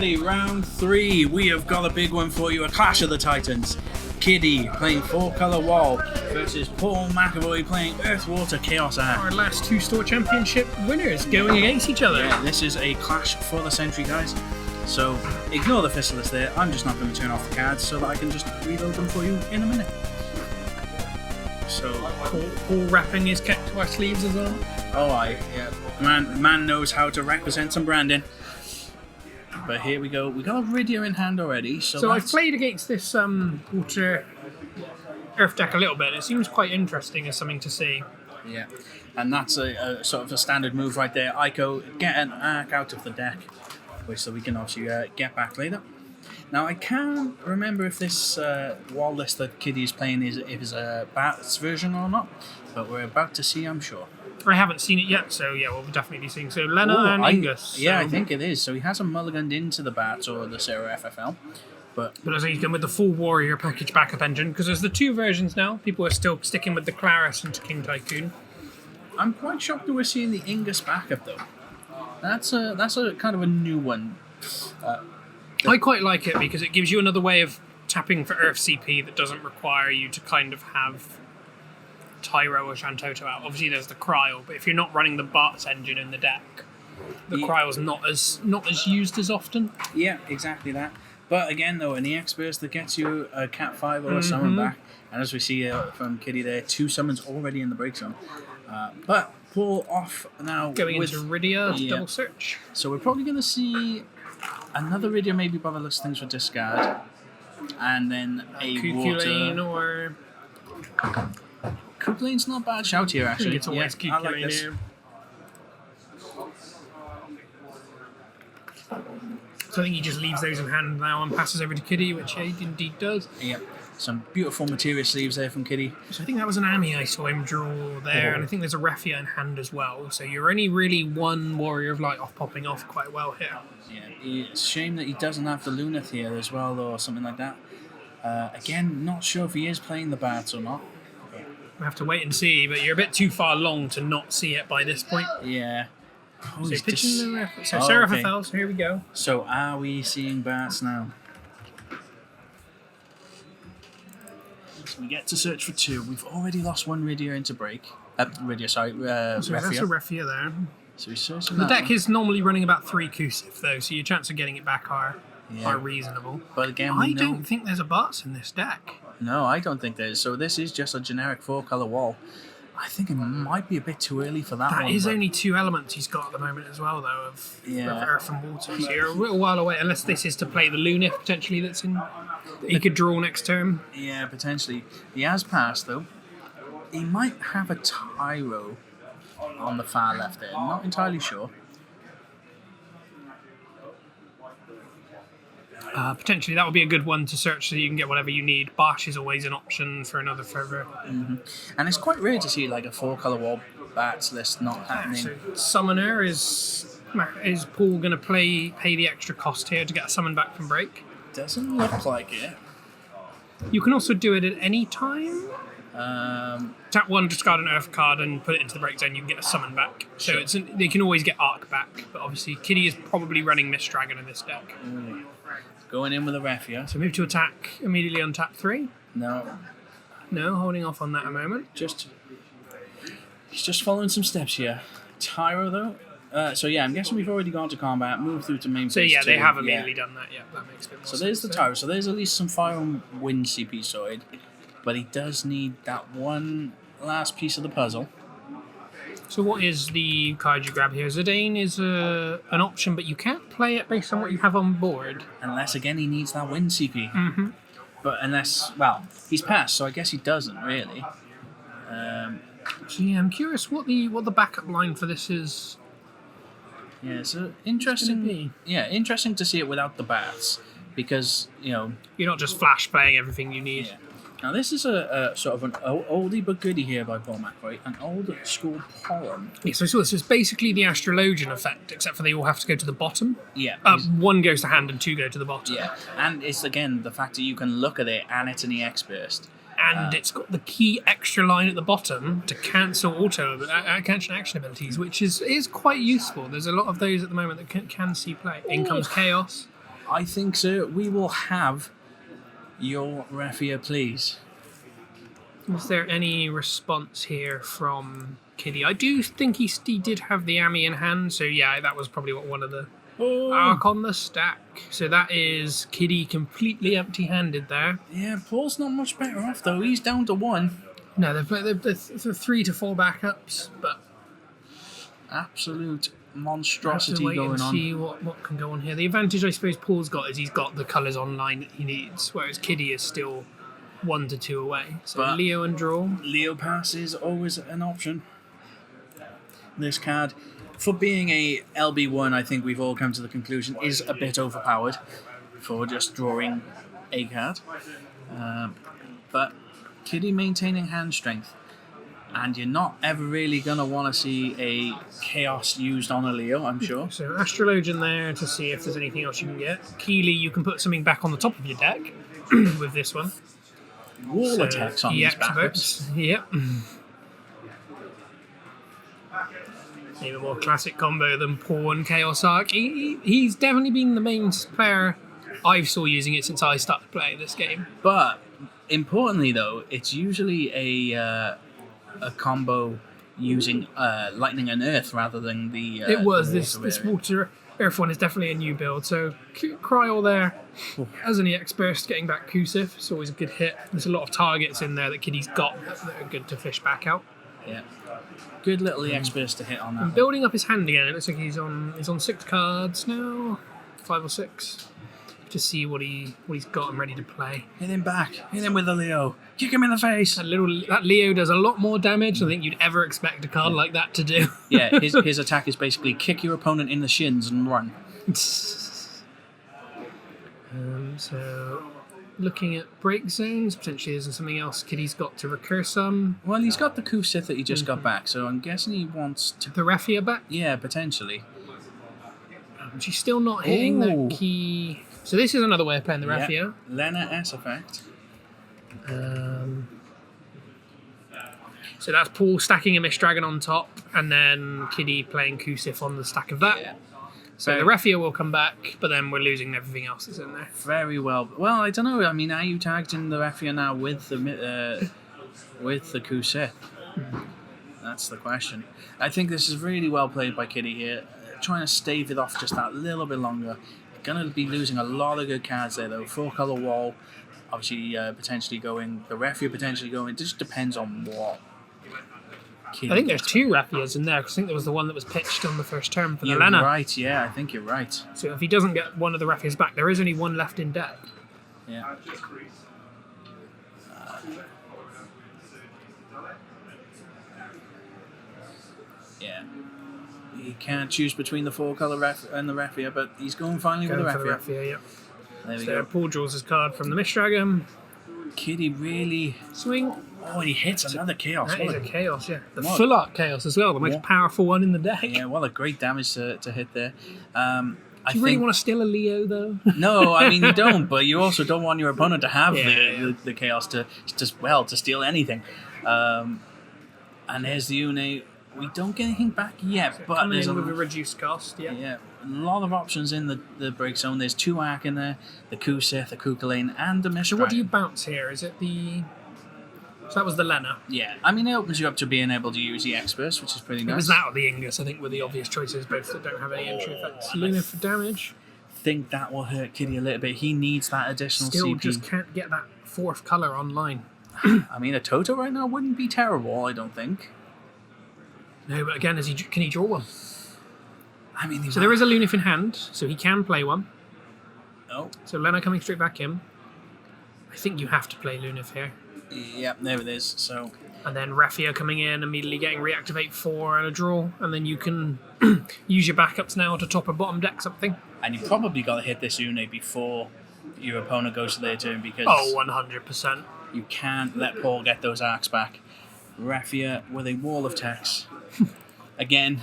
ready, round 3. We have got a big one for you, a Clash of the Titans. Kiddie playing 4-color wall versus Paul McAvoy playing Earth, Water, Chaos Ark. Our last 2 store championship winners going against each other. Yeah, this is a clash for the century, guys. So ignore the fistless there. I'm just not going to turn off the cards so that I can just reload them for you in a minute. So Paul wrapping his Cactuars sleeves as well. Oh, yeah. Man knows how to represent some branding. But here we go. We got a Riddia in hand already. So I've played against this Water Earth deck a little bit. It seems quite interesting as something to see. Yeah, and that's a sort of a standard move right there. Ico, get an Ark out of the deck, which so we can obviously get back later. Now I can't remember if this wall list that Kiddie is playing is a Bats version or not, but we're about to see, I'm sure. I haven't seen it yet, so yeah, we'll definitely be seeing. So Lena and Ingus. Yeah, I think it is. So he hasn't mulliganed into the Bats or the Sarah FFL. But I think he's going with the full Warrior package backup engine, because there's the 2 versions now. People are still sticking with the Claris and King Tycoon. I'm quite shocked that we're seeing the Ingus backup, though. That's a kind of a new one. I quite like it because it gives you another way of tapping for Earth CP that doesn't require you to kind of have Tyro or Shantoto out. Obviously there's the Cryo, but if you're not running the Bart's engine in the deck, the Cryo's not as used as often. Yeah, exactly that. But again, though, an EX burst that gets you a Cat 5 or a summon back, and as we see from Kiddie there, 2 summons already in the break zone. But pull off now going into Riddia to double search. So we're probably going to see another Riddia, maybe by the looks of things, for discard, and then a Cuculain or Cuculain's not a bad shout here, actually. It's always Cuculain like this. here. So I think he just leaves those in hand now and passes over to Kiddie, which he indeed does. Yep. Some beautiful material sleeves there from Kiddie. So I think that was an Ami I saw him draw there, and I think there's a Refia in hand as well. So you're only really 1 Warrior of Light off popping off quite well here. Yeah, it's a shame that he doesn't have the Luneth here as well, or something like that. Again, not sure if he is playing the Bats or not. We have to wait and see, but you're a bit too far along to not see it by this point. Yeah. Oh, so pitching the ref. So Seraph FL, so here we go. So are we seeing Bats now? So we get to search for 2. We've already lost 1 Riddia into break. Refia. So that's a Refia there. So we're searching the deck is normally running about 3 Kusif though, so your chance of getting it back are reasonable. But again, I don't think there's a Bats in this deck. No, I don't think there is. So this is just a generic 4-color wall. I think it might be a bit too early for that one. That is only 2 elements he's got at the moment as well, though, of Earth and Water. So you're a little while away, unless this is to play the Lunith, potentially, that's in... that he could draw next turn. Yeah, potentially. He has passed, though. He might have a Tyro on the far left there. I'm not entirely sure. Potentially, that would be a good one to search so you can get whatever you need. Bash is always an option for another further. Mm-hmm. And it's quite rare to see like a 4-color wall Bats list not happening. So Summoner is Paul going to pay the extra cost here to get a summon back from break? Doesn't look like it. You can also do it at any time. Tap 1, discard an Earth card and put it into the break zone. You can get a summon back. So they can always get Ark back. But obviously, Kiddie is probably running Mist Dragon in this deck. Going in with a Refia. So move to attack immediately on tap 3. No, holding off on that a moment. He's just following some steps here. Tyro though. So yeah, I'm guessing we've already gone to combat. Move through to main phase. So yeah, 2. they have immediately done that. Yeah, that makes good sense. So there's the Tyro. So there's at least some fire and wind CP side, but he does need that one last piece of the puzzle. So what is the card you grab here? Zidane is an option, but you can't play it based on what you have on board. Unless, again, he needs that wind CP. Mm-hmm. But he's passed, so I guess he doesn't, really. So yeah, I'm curious what the backup line for this is. Yeah, so interesting. Yeah, interesting to see it without the Bats, because, you're not just flash playing everything you need. Yeah. Now this is a sort of an oldie but goodie here by Paul McAvoy, an old school Porom. Yeah, so this is basically the Astrologian effect, except for they all have to go to the bottom. Yeah. 1 goes to hand and 2 go to the bottom. Yeah, and it's again the fact that you can look at it and it's an EX burst. And it's got the key extra line at the bottom to cancel cancel action abilities, which is quite useful. There's a lot of those at the moment that can see play. In comes Chaos. I think, sir, we will have your Raffia, please. Is there any response here from Kiddie? I do think he did have the Ami in hand, so yeah, that was probably what one of the Ark on the stack. So that is Kiddie completely empty-handed there. Yeah, Paul's not much better off though. He's down to 1. No, they're 3 to 4 backups, but absolute monstrosity wait going and on. See what can go on here. The advantage I suppose Paul's got is he's got the colours online that he needs, whereas Kiddie is still 1 to 2 away. So But Leo and draw. Leo pass is always an option. This card, for being a LB1, I think we've all come to the conclusion, is a bit overpowered for just drawing a card. But Kiddie maintaining hand strength. And you're not ever really going to want to see a Chaos used on a Leo, I'm sure. So Astrologian there to see if there's anything else you can get. Keeley, you can put something back on the top of your deck with this one. Wall attacks on these backups. Yep. Even more classic combo than Paul and Chaos Ark. He's definitely been the main player I've saw using it since I started playing this game. But importantly, though, it's usually a combo using lightning and earth rather than the. It was the this water earth one is definitely a new build. So Cryo there as an EX burst, getting back Kusif. It's always a good hit. There's a lot of targets in there that Kiddie's got that are good to fish back out. Yeah, good little EX burst to hit on that. And building up his hand again. It looks like he's on 6 cards now, 5 or 6. To see what he's got and ready to play. Hit him back. Hit him with the Leo. Kick him in the face. That Leo does a lot more damage than I think you'd ever expect a card like that to do. Yeah, his attack is basically kick your opponent in the shins and run. So, looking at break zones, potentially there's something else Kiddie's got to recur some. Well, he's got the Kusith that he just got back, so I'm guessing he wants to. The Raffia back? Yeah, potentially. She's still not hitting the key. So this is another way of playing the Raffia. Yep. Lena S effect. So that's Paul stacking a Mist Dragon on top, and then Kiddie playing Kusif on the stack of that. Yeah. So the Raffia will come back, but then we're losing everything else that's in there. Very well. Well, I don't know. I mean, are you tagged in the Raffia now with the Kusith? That's the question. I think this is really well played by Kiddie here, trying to stave it off just that little bit longer. Going to be losing a lot of good cards there, though. 4-color wall, obviously potentially going. The Raffia potentially going. It just depends on what. Kiddie I think there's 2 Raffias in there, because I think there was the one that was pitched on the first turn for the You're Lena. right, yeah, I think you're right. So if he doesn't get one of the Raffias back, there is only 1 left in deck. Yeah. Yeah. He can't choose between the 4-color and the Raffia, but he's going finally with the Raffia. Raffia, yeah. There we So go. Paul draws his card from the Mist Dragon. Kiddie really. Swing. Oh, and he hits another Chaos. That is a Chaos, yeah. The What? full art Chaos as well, the most powerful one in the deck. Yeah, well, a great damage to hit there. Do you really want to steal a Leo, though? No, I mean, you don't, but you also don't want your opponent to have Yeah. the Chaos to steal anything. And there's the Une. We don't get anything back yet, but Coming there's in with a reduced cost, a lot of options in the break zone. There's 2 Ark in there, the Kusith, the Kukulane, and the Mist So what do you Dragon. bounce here? Is it the... So that was the Lena. Yeah, I mean, it opens you up to being able to use the X-Burst, which is pretty It nice. was that or the Ingus, I think, were the obvious choices, both that don't have any entry effects. Luna for damage. Think that will hurt Kiddie a little bit. He needs that additional Still CP. just can't get that 4th colour online. I mean, a Toto right now wouldn't be terrible, I don't think. No, but again, can he draw one? I mean, So there is a Lunif in hand, so he can play one. Oh, So Lena coming straight back in. I think you have to play Lunif here. yeah, there it is. So And then Raffia coming in, immediately getting reactivate 4 and a draw. And then you can use your backups now to top or bottom deck something. and you probably got to hit this Une before your opponent goes to their turn because Oh, 100%. you can't let Paul get those arcs back. Raffia with a wall of text. Again,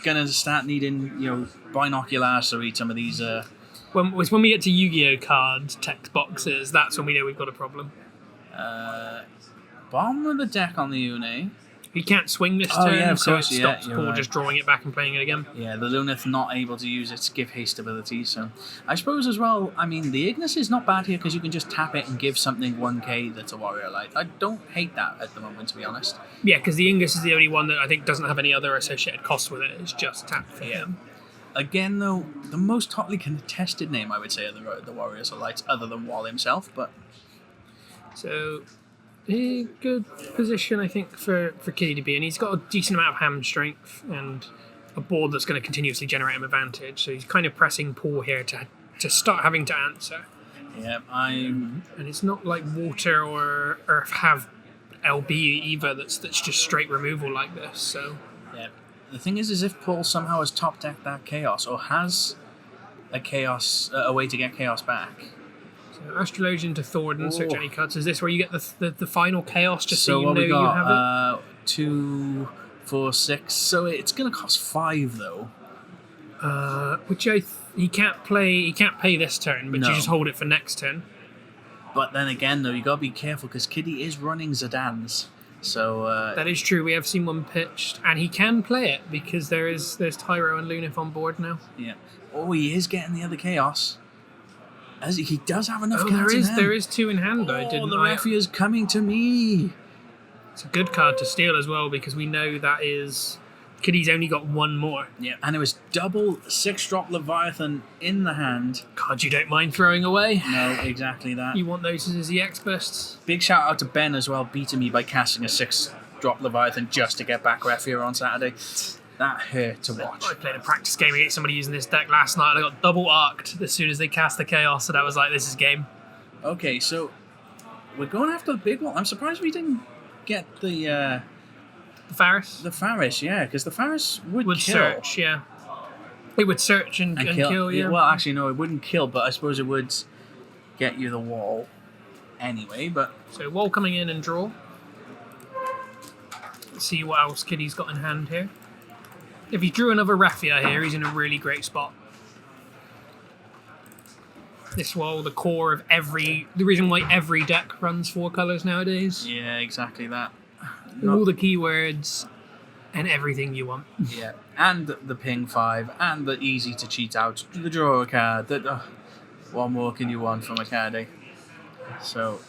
gonna start needing, binoculars to read some of these. When we get to Yu-Gi-Oh card text boxes, that's when we know we've got a problem. Bottom of the deck on the Une. He can't swing this Oh, turn, yeah, of so it course, yeah, stops you're Paul right. just drawing it back and playing it again. Yeah, the Lunith not able to use its give haste ability, so I suppose as well, I mean, the Ignis is not bad here because you can just tap it and give something 1k that's a warrior light. I don't hate that at the moment, to be honest. Yeah, because the Ingus is the only one that I think doesn't have any other associated costs with it. It's just tap for him. Again, though, the most hotly contested name, I would say, of the Warriors of Light, other than Wall himself, but... So, a good position, I think, for Kiddie to be in. He's got a decent amount of hand strength and a board that's going to continuously generate him advantage. So he's kind of pressing Paul here to start having to answer. Yeah, I'm... And it's not like Water or Earth have LB either that's just straight removal like this, so... Yeah. The thing is if Paul somehow has top decked that Chaos, or has a way to get Chaos back. So Astrologian to Thordan, search any cards. Is this where you get the final Chaos, just so you what know we got, you have it? 2, 4, 6. So it's going to cost 5, though. Which he can't pay this turn, but No. you just hold it for next turn. But then again, though, you got to be careful, because Kiddie is running Zidans. So That is true. We have seen one pitched, and he can play it because there's Tyro and Lunith on board now. yeah. Oh, he is getting the other Chaos. As he does have enough cards there in is hand. there is 2 in hand. Oh, the Refi is coming to me. It's a good card to steal as well because we know that is Kiddie's only got 1 more. Yeah, and it was double 6-drop Leviathan in the hand. Cards you don't mind throwing away. No, exactly that. You want those as the EX bursts. Big shout out to Ben as well, beating me by casting a 6-drop Leviathan just to get back Refia on Saturday. That hurt to watch. I played a practice game against somebody using this deck last night and I got double arced as soon as they cast the Chaos, and I was like, this is game. Okay, so we're going after the big one. I'm surprised we didn't get the Faris? the Faris, yeah, because the Faris would kill. Search, yeah. It would search and kill, yeah. Well, actually, no, it wouldn't kill, but I suppose it would get you the wall anyway, but... So, wall coming in and draw. Let's see what else Kiddie's got in hand here. If he drew another Refia here, he's in a really great spot. This wall, the core of the reason why every deck runs 4 colours nowadays. Yeah, exactly that. All the keywords and everything you want. Yeah, and the ping 5, and the easy to cheat out, the draw a card. What more can you want from a card, eh? So,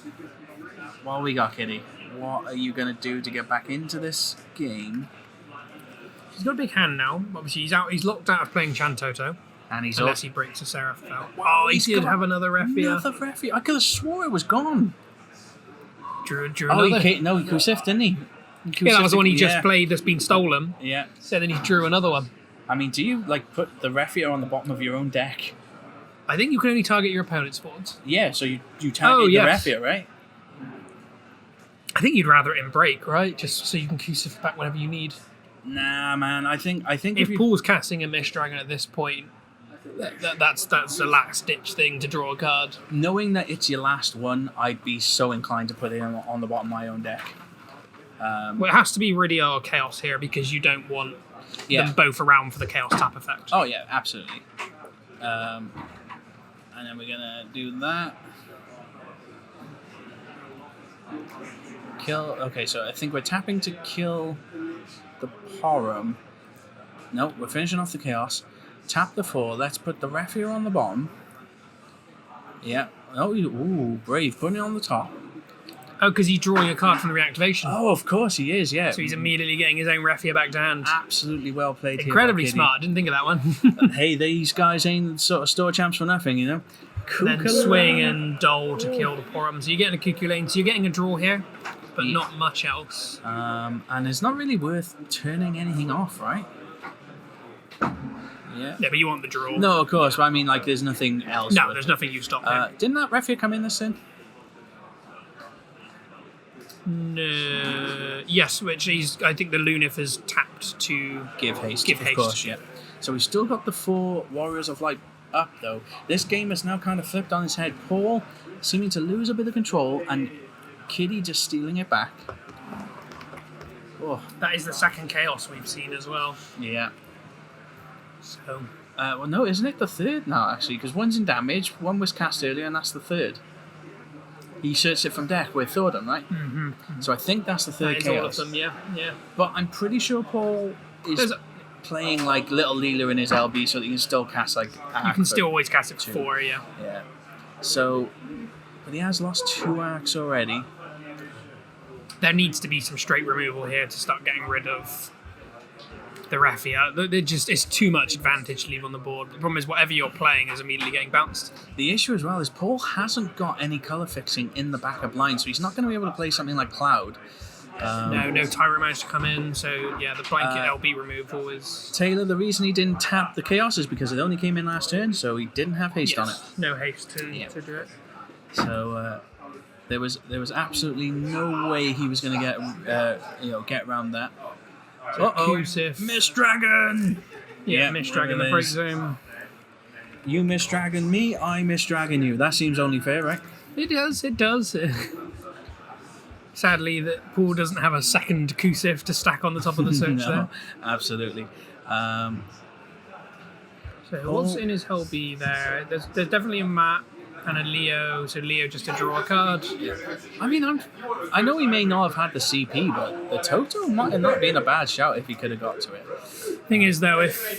what we got, Kiddie? What are you going to do to get back into this game? He's got a big hand now. Obviously, he's locked out of playing Chantoto. And he's Unless he breaks a Seraph out. Oh, he did have another Refia. Another Refia. I could have swore it was gone. Drew Oh, another. he Kusif, didn't he? Yeah, that was the one he just played that's been stolen. Yeah. So then he drew another one. I mean, do you put the Refia on the bottom of your own deck? I think you can only target your opponent's boards. Yeah, so you target the Refia, right? I think you'd rather it in break, right? Just so you can Kusif back whenever you need. Nah, man. I think if Paul's casting a Mist Dragon at this point, that's the last ditch thing to draw a card. Knowing that it's your last one, I'd be so inclined to put it on the bottom of my own deck. Well, it has to be Ridiar or Chaos here because you don't want them both around for the Chaos tap effect. Oh yeah, absolutely. And then we're gonna do that. Kill. Okay, so I think we're tapping to kill the Porom. No, we're finishing off the Chaos. Tap the 4. Let's put the Refia on the bottom. Yeah. Oh, ooh, brave. Putting it on the top. Oh, because he's drawing a card from the reactivation. Oh, of course he is, yeah. So he's immediately getting his own Refia back to hand. Absolutely well played. Incredibly smart. Didn't think of that one. Hey, these guys ain't sort of store champs for nothing, you know? Then swing and dole to kill the Porom. So you're getting a Cuckoo Lane. So you're getting a draw here, but not much else. And it's not really worth turning anything off, right? Yeah. Yeah, but you want the draw. No, of course. But I mean, there's nothing else. No, there's nothing you stop here. Didn't that Refia come in this turn? No. Yes, which I think the Lunith is tapped to give haste. Give of haste. Course, yeah. So we've still got the 4 Warriors of Light up, though. This game is now kind of flipped on its head. Paul seeming to lose a bit of control, and Kiddie just stealing it back. Oh. That is the second Chaos we've seen as well. Yeah. So. Well, no, isn't it the third now, actually? Because one's in damage, one was cast earlier, and that's the third. he searched it from deck with Thordon, right? Mm-hmm. So I think that's the third That is Chaos. all of them, yeah. But I'm pretty sure Paul is playing like Little Leela in his LB so that you can still cast like... You can still always cast it for 4, yeah. Yeah. So, but he has lost 2 arcs already. There needs to be some straight removal here to start getting rid of the Raffia. It's too much advantage to leave on the board. The problem is whatever you're playing is immediately getting bounced. The issue as well is Paul hasn't got any colour fixing in the backup line, so he's not going to be able to play something like Cloud. No Tyro managed to come in, so yeah, the blanket LB removal is... Taylor, the reason he didn't tap the Chaos is because it only came in last turn, so he didn't have haste on it. No haste to do it. So there was absolutely no way he was going to get around that. Kusif. Miss Dragon! Yeah, Miss Dragon, the break zone. You Miss Dragon me, I Miss Dragon you. That seems only fair, right? It does. Sadly, that Paul doesn't have a second Kusif to stack on the top of the search there. Absolutely. So what's in his LB there? There's definitely a Matt and a Leo. So Leo just to draw a card. I mean, I know he may not have had the CP, but the Toto might have not been a bad shout if he could have got to it. Thing is, though, if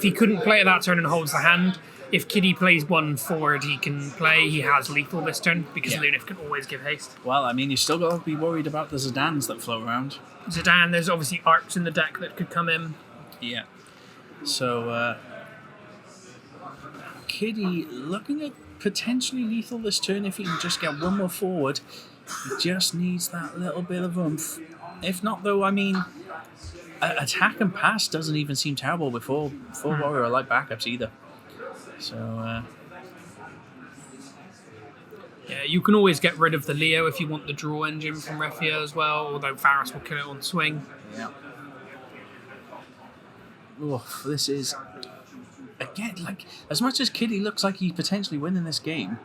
he couldn't play it that turn and holds the hand, if Kiddie plays one forward, he can play. He has lethal this turn because Lunif can always give haste. Well, I mean, you still got to be worried about the Zidans that float around. Zidane, there's obviously Arcs in the deck that could come in. Yeah. So, Kiddie looking at potentially lethal this turn if he can just get one more forward. He just needs that little bit of oomph. If not, though, I mean, attack and pass doesn't even seem terrible with full warrior or light backups either. So, yeah, you can always get rid of the Leo if you want the draw engine from Refia as well, although Faris will kill it on swing. Yeah. Oof, this is, again, like, as much as Kiddie looks like he's potentially winning this game,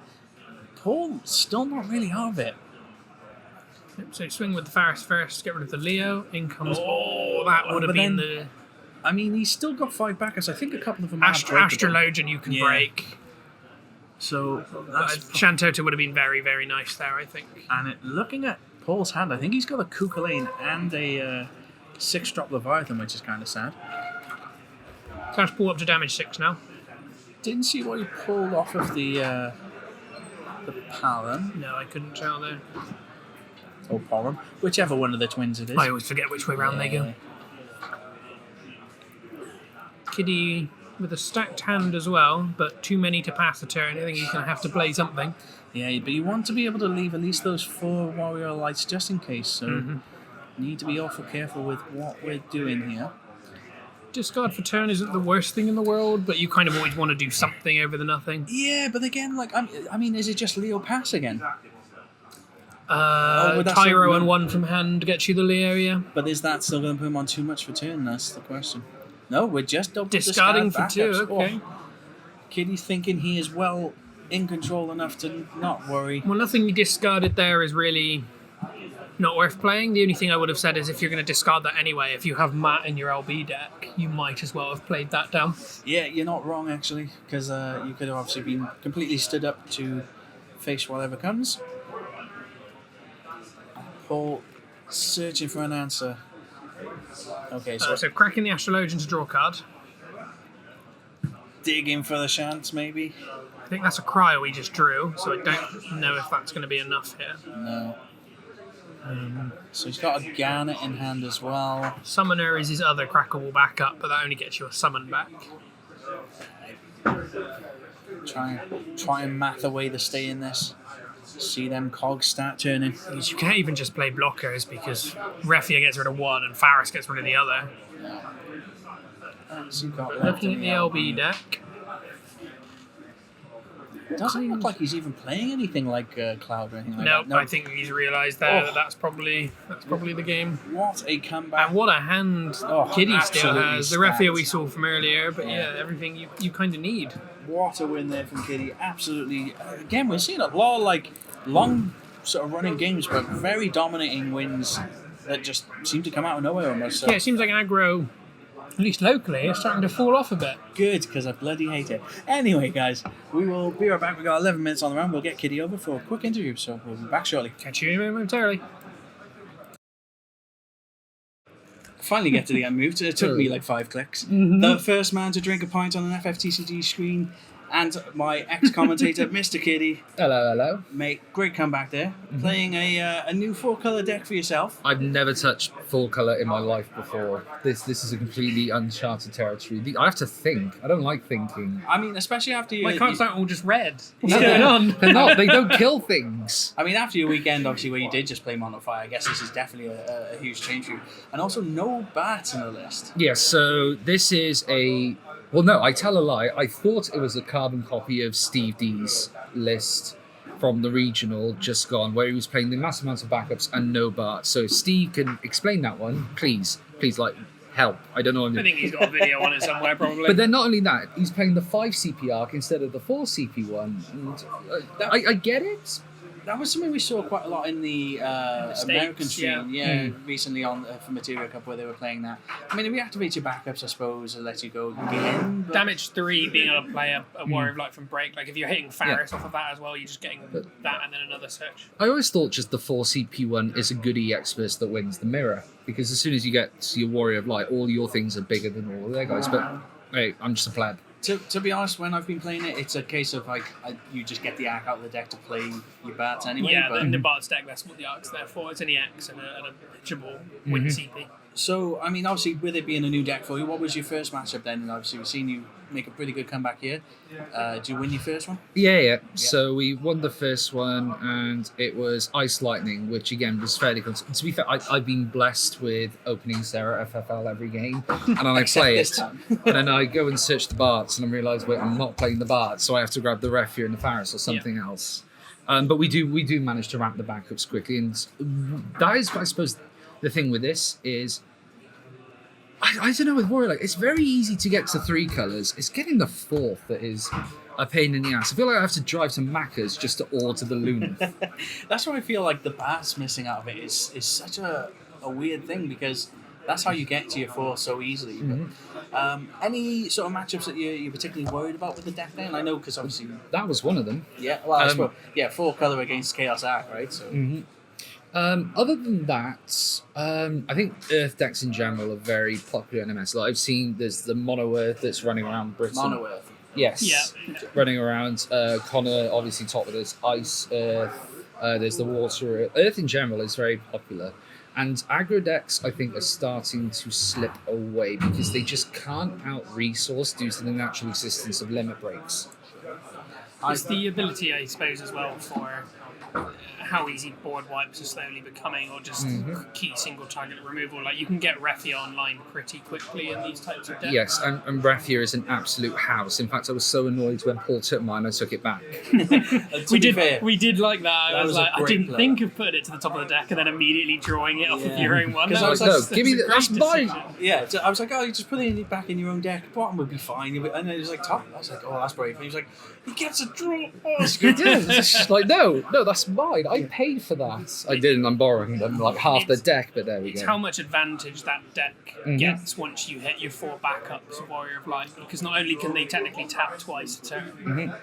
Paul's still not really out of it. So swing with the Faris first, get rid of the Leo, in comes... that would have been the... I mean, he's still got 5 backers. I think a couple of them Astrologian you can break. So Shantota would have been very, very nice there, I think. And looking at Paul's hand, I think he's got a Kukulane and a 6-drop Leviathan, which is kind of sad. Clash Paul up to damage 6 now. Didn't see what he pulled off of the Palom. No, I couldn't tell there. Or Porom, whichever one of the twins it is. I always forget which way round they go. Kiddie with a stacked hand as well, but too many to pass the turn. I think he's going to have to play something. Yeah, but you want to be able to leave at least those 4 warrior lights just in case, so need to be awful careful with what we're doing here. Discard for turn isn't the worst thing in the world, but you kind of always want to do something over the nothing. Yeah, but again, like, I mean, is it just Leo pass again? Tyro and 1 from hand gets you the Leo, yeah. But is that still going to put him on too much for turn? That's the question. No, we're just double discarding for 2, okay. Kiddie's thinking he is well in control enough to not worry. Well, nothing you discarded there is really not worth playing. The only thing I would have said is if you're going to discard that anyway, if you have Matt in your LB deck, you might as well have played that down. Yeah, you're not wrong, actually, because you could have obviously been completely stood up to face whatever comes. Paul searching for an answer. Okay, so cracking the Astrologian to draw a card. Digging for the chance, maybe. I think that's a cryo we just drew, so I don't know if that's going to be enough here. No. So he's got a Garnet in hand as well. Summoner is his other crackable backup, but that only gets you a summon back. Try and math away the stay in this. See them cogs start turning. You can't even just play blockers because Refia gets rid of one and Faris gets rid of the other. Looking at the LB deck. Doesn't look like he's even playing anything like Cloud or anything like that. No, I think he's realised there that that's probably the game. What a comeback. And what a hand Kiddie still has. The stacked. Refia we saw from earlier, but everything you kind of need. What a win there from Kiddie. Absolutely. Again, we're seeing a lot of like long sort of running games, but very dominating wins that just seem to come out of nowhere almost. So. Yeah, it seems like aggro At least locally, it's starting to fall off a bit. Good, because I bloody hate it. Anyway, guys, we will be right back. We've got 11 minutes on the round. We'll get Kiddie over for a quick interview, so we'll be back shortly. Catch you momentarily. Finally get to the end moved. It took me like 5 clicks. The first man to drink a pint on an FFTCG screen, and my ex-commentator, Mr. Kiddie. Hello. Mate, great comeback there. Playing a new 4-colour deck for yourself. I've never touched full colour in my life before. This is a completely uncharted territory. I have to think. I don't like thinking. I mean, especially after My cards aren't all just red. What's Yeah. going on? They're not. They don't kill things. I mean, after your weekend, obviously, where you did just play Mono Fire, I guess this is definitely a huge change for you. And also, no bats in the list. Yes, so this is a... Well, no, I tell a lie. I thought it was a carbon copy of Steve D's list from the regional just gone, where he was playing the massive amounts of backups and no Bart. So if Steve can explain that one, please, like, help. I don't know what I'm I doing. think he's got a video on it somewhere, probably. But then not only that, he's playing the 5 CP arc instead of the 4 CP one. And I get it. That was something we saw quite a lot in the American stream, recently on for Material Cup where they were playing that. I mean, it reactivates your backups, I suppose, and lets you go again. But... Damage 3, being able to play a Warrior of Light from break. Like, if you're hitting Faris off of that as well, you're just getting that and then another search. I always thought just the 4 CP one is a good EX burst that wins the mirror. Because as soon as you get to your Warrior of Light, all your things are bigger than all of their guys. But, hey, I'm just a pleb. To be honest, when I've been playing it, it's a case of like you just get the arc out of the deck to play your bats anyway. Yeah, but... in the Bart's deck, that's what the arc's there for. It's an EX and a pitchable win CP. So, I mean, obviously, with it being a new deck for you, what was your first matchup then? And obviously, we've seen you make a pretty good comeback here. Did you win your first one? Yeah. So we won the first one, and it was Ice Lightning, which again was fairly consistent. To be fair, I've been blessed with opening Sarah FFL every game, and then I play it, and then I go and search the Barts, and I realise, wait, I'm not playing the Barts, so I have to grab the Refure and the Faris or something else. But we do manage to ramp the backups quickly, and that is, I suppose, the thing with this is, I don't know, with Warrior, like, it's very easy to get to 3 colours. It's getting the 4th that is a pain in the ass. I feel like I have to drive to Macca's just to order the Luna. That's why I feel like the bats missing out of it is such a weird thing, because that's how you get to your 4 so easily. But, any sort of matchups that you're particularly worried about with the deck then? I know, because obviously... That was one of them. Yeah, well, I suppose, 4-colour against Chaos Ark, right? So. Other than that, I think Earth decks in general are very popular in MS. Like, I've seen there's the Mono Earth that's running around Britain. Mono Earth. Yes. Yeah. Running around. Connor obviously top of this. Ice Earth. There's the Water Earth. Earth in general is very popular. And aggro decks, I think, are starting to slip away because they just can't out-resource due to the natural existence of limit breaks. It's the ability, I suppose, as well, for how easy board wipes are slowly becoming, or just key single target removal. Like, you can get Refia online pretty quickly in these types of decks. Yes, and Refia is an absolute house. In fact, I was so annoyed when Paul took mine, I took it back. We did like that. I was like, I didn't think of putting it to the top of the deck and then immediately drawing it off of your own one. Because That I was was like, no, give me that's mine. Yeah, so I was like, oh, you just put it back in your own deck. Bottom would be fine. And then he was like, top. I was like, oh, that's brave. And he was like, he gets a draw. Oh, that's good. Yeah, it's just like, no, that's mine. I paid for that. I didn't. I'm borrowing them like half the deck, but there we It's go. how much advantage that deck gets once you hit your 4 backups of Warrior of Light, because not only can they technically tap twice a turn,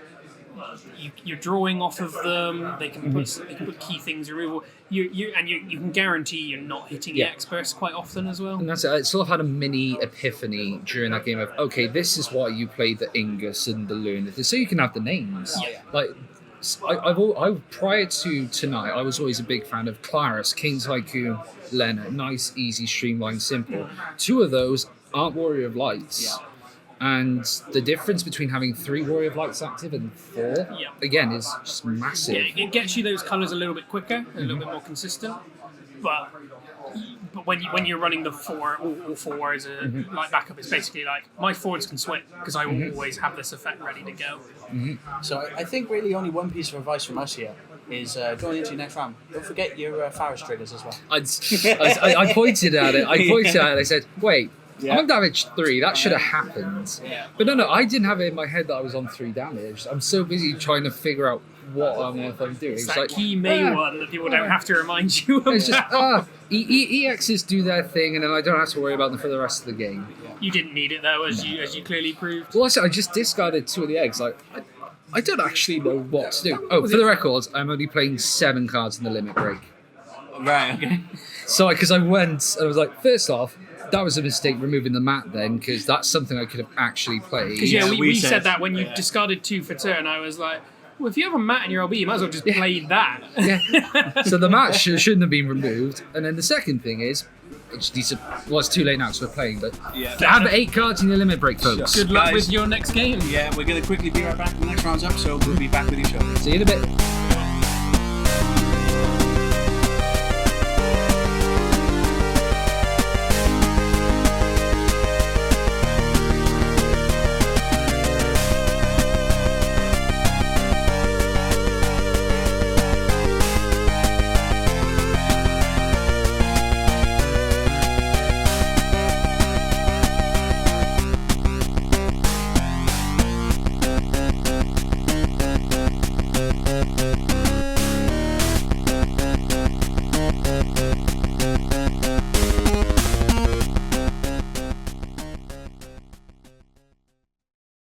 you're drawing off of them. They can put key things removal. You can guarantee you're not hitting the experts quite often as well. And that's it. I sort of had a mini epiphany during that game of, okay, this is why you play the Ingus and the Lunatic, so you can have the names. Like, I prior to tonight, I was always a big fan of Claris, King's Tycoon, Leonard. Nice, easy, streamlined, simple. 2 of those aren't Warrior of Lights. And the difference between having 3 Warrior of Lights active and 4, again, is just massive. Yeah, it gets you those colours a little bit quicker, a little bit more consistent. But when you're running the 4, all 4 as a like backup, it's basically like, my forwards can swing because I will always have this effect ready to go. So I think really only one piece of advice from us here is going into your next round, don't forget your Faris triggers as well. I pointed at it. I said, wait, I'm on damage 3. That should have happened. But no, I didn't have it in my head that I was on 3 damage. I'm so busy trying to figure out what on earth I'm doing. It's that key May one that people don't have to remind you of. It's just, EXs do their thing, and then I don't have to worry about them for the rest of the game. You didn't need it though, as you clearly proved. Well, I just discarded 2 of the eggs. Like, I don't actually know what to do. Oh, for the record, I'm only playing 7 cards in the limit break. Right, okay. So, because I went, and I was like, first off, that was a mistake removing the mat then, because that's something I could have actually played. Because we said that when you discarded 2 for turn, I was like, well, if you have a mat in your LB, you might as well just play that. Yeah. So the mat shouldn't have been removed. And then the second thing is, it's too late now because we're playing, but have 8 cards in your limit break, folks. Good luck with your next game. Yeah, we're going to quickly be right back for the next round's episode. We'll be back with you shortly. See you in a bit.